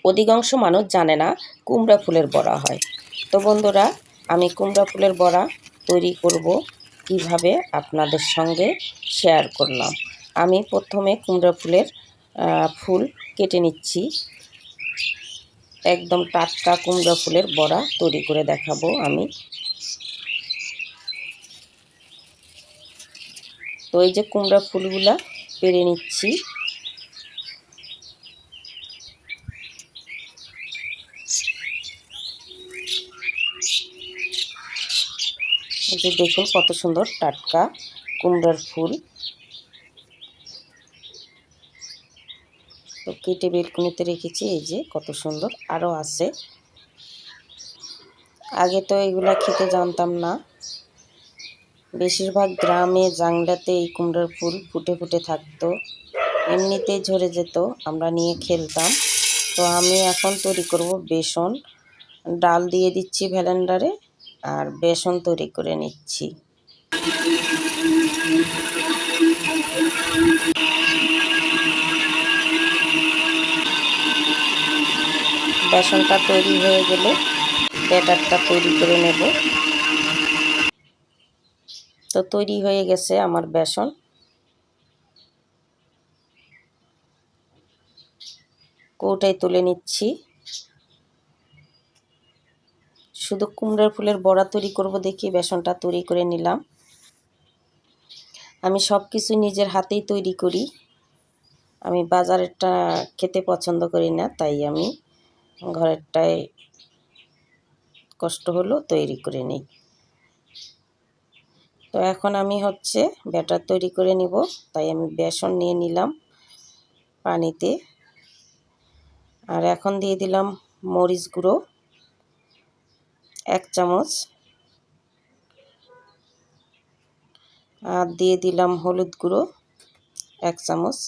অধিকাংশ মানুষ জানে না কুমড়া ফুলের বড়া হয়। তো বন্ধুরা, আমি কুমড়া ফুলের বড়া তৈরি করব কিভাবে আপনাদের সঙ্গে শেয়ার করলাম। আমি প্রথমে কুমড়া ফুলের ফুল কেটে নিচ্ছি। একদম টাটকা কুমড়া ফুলের বড়া তৈরি করে দেখাবো আমি। তো এই যে কুমড়া ফুলগুলা পেরে নিচ্ছি। এই যে দেখুন কত সুন্দর টাটকা কুমড়ার ফুল। তো কেটে বেলকুনিতে রেখেছি। এই যে কত সুন্দর, আরও আছে। আগে তো এগুলা খেতে জানতাম না। বেশিরভাগ গ্রামে জাংলাতে এই কুমড়ার ফুল ফুটে ফুটে থাকতো, এমনিতেই ঝরে যেত, আমরা নিয়ে খেলতাম। তো আমি এখন তৈরি করব বেসন। ডাল দিয়ে দিচ্ছি ভেলেন্ডারে, আর বেসন তৈরি করে নিচ্ছি। বেসনটা তৈরি হয়ে গেলে ব্যাটারটা তৈরি করে নেব। তো তৈরি হয়ে গেছে আমার বেসন। কৌটায় তুলে নিচ্ছি। শুধু কুমড়ার ফুলের বড়া তৈরি করব দেখি বেসনটা তৈরি করে নিলাম। আমি সব কিছু নিজের হাতেই তৈরি করি। আমি বাজারেরটা খেতে পছন্দ করি না, তাই আমি ঘরেরটাই কষ্ট হলো তৈরি করে নিই। তো এখন আমি ব্যাটার তৈরি করে নিব, তাই আমি বেসন নিয়ে নিলাম পানিতে। আর এখন দিয়ে দিলাম মরিচ গুঁড়ো 1 চামচ, আর দিয়ে দিলাম হলুদ গুঁড়ো 1 চামচ,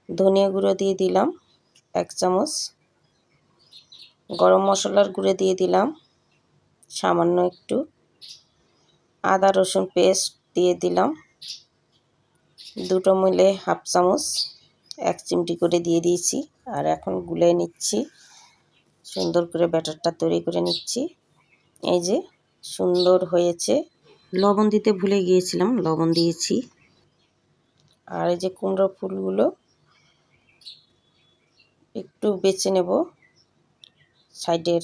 ধনিয়া গুঁড়ো দিয়ে দিলাম 1 চামচ, গরম মশলার গুঁড়ো দিয়ে দিলাম সামান্য একটু, আদা রসুন পেস্ট দিয়ে দিলাম 2টো মিলে 1/2 চামচ, 1 চিমটি করে দিয়ে দিয়েছি। আর এখন গুলে নিচ্ছি, সুন্দর করে ব্যাটারটা তৈরি করে নিচ্ছি। এই যে সুন্দর হয়েছে। লবণ দিতে ভুলে গিয়েছিলাম, লবণ দিয়েছি। আর এই যে কুমড়ো ফুলগুলো একটু বেছে নেব, সাইডের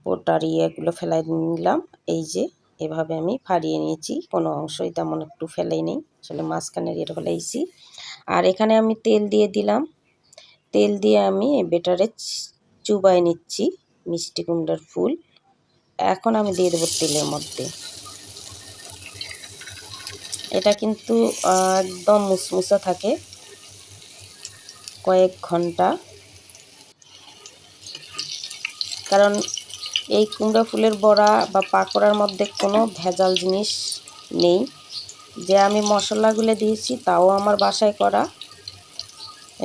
বোটার ইয়েগুলো ফেলাই নিলাম। এই যে এভাবে আমি ফাড়িয়ে নিয়েছি, কোনো অংশই তেমন একটু ফেলাই নেই, আসলে মাঝখানের এটা ফেলাইছি। আর এখানে আমি তেল দিয়ে দিলাম। তেল দিয়ে আমি বেটারে চুবাই নিচ্ছি মিষ্টি কুমড়ার ফুল। এখন আমি দিয়ে দেবো তেলের মধ্যে। এটা কিন্তু একদম মুসমুসা থাকে কয়েক ঘন্টা, কারণ এই কুমড়া ফুলের বড়া বা পাকোড়ার মধ্যে কোনো ভেজাল জিনিস নেই। যে আমি মশলাগুলো দিয়েছি তাও আমার বাসায় করা,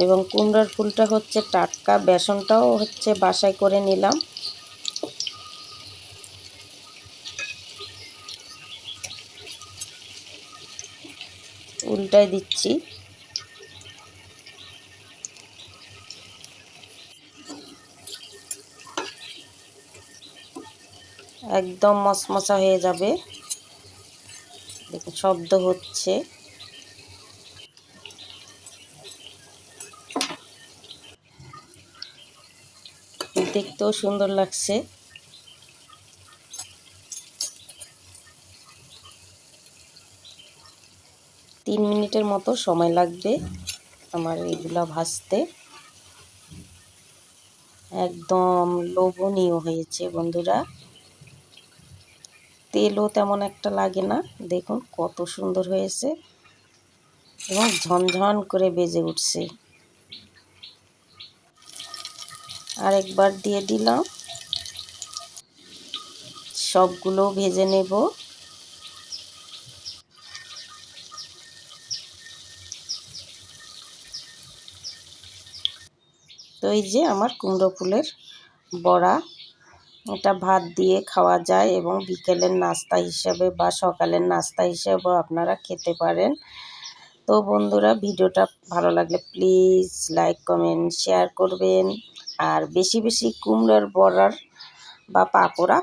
এবং কুমড়ার ফুলটা টাটকা, বেসনটাও বাসায় করে নিলাম। উল্টাই দিচ্ছি। একদম মচমচা হয়ে যাবে। দেখুন শব্দ হচ্ছে। দেখতেও সুন্দর লাগছে। তিন মিনিটের মতো সময় লাগবে আমার এগুলা ভাজতে। একদম লোভনীয় হয়েছে বন্ধুরা, তেলও তেমন একটা লাগে না। দেখুন কত সুন্দর হয়েছে এবং ঝনঝন করে বেজে উঠছে। আরেকবার দিয়ে দিলাম, সবগুলো ভেজে নেব। তো এই যে আমার কুমড়ো ফুলের বড়া, এটা ভাত দিয়ে খাওয়া যায় এবং বিকেলের নাস্তা হিসেবে বা সকালের নাস্তা হিসেবেও আপনারা খেতে পারেন। তো বন্ধুরা, ভিডিওটা ভালো লাগলে প্লিজ লাইক কমেন্ট শেয়ার করবেন। আর বেশি বেশি কুমড়োর বড়ার বা পাকোড়া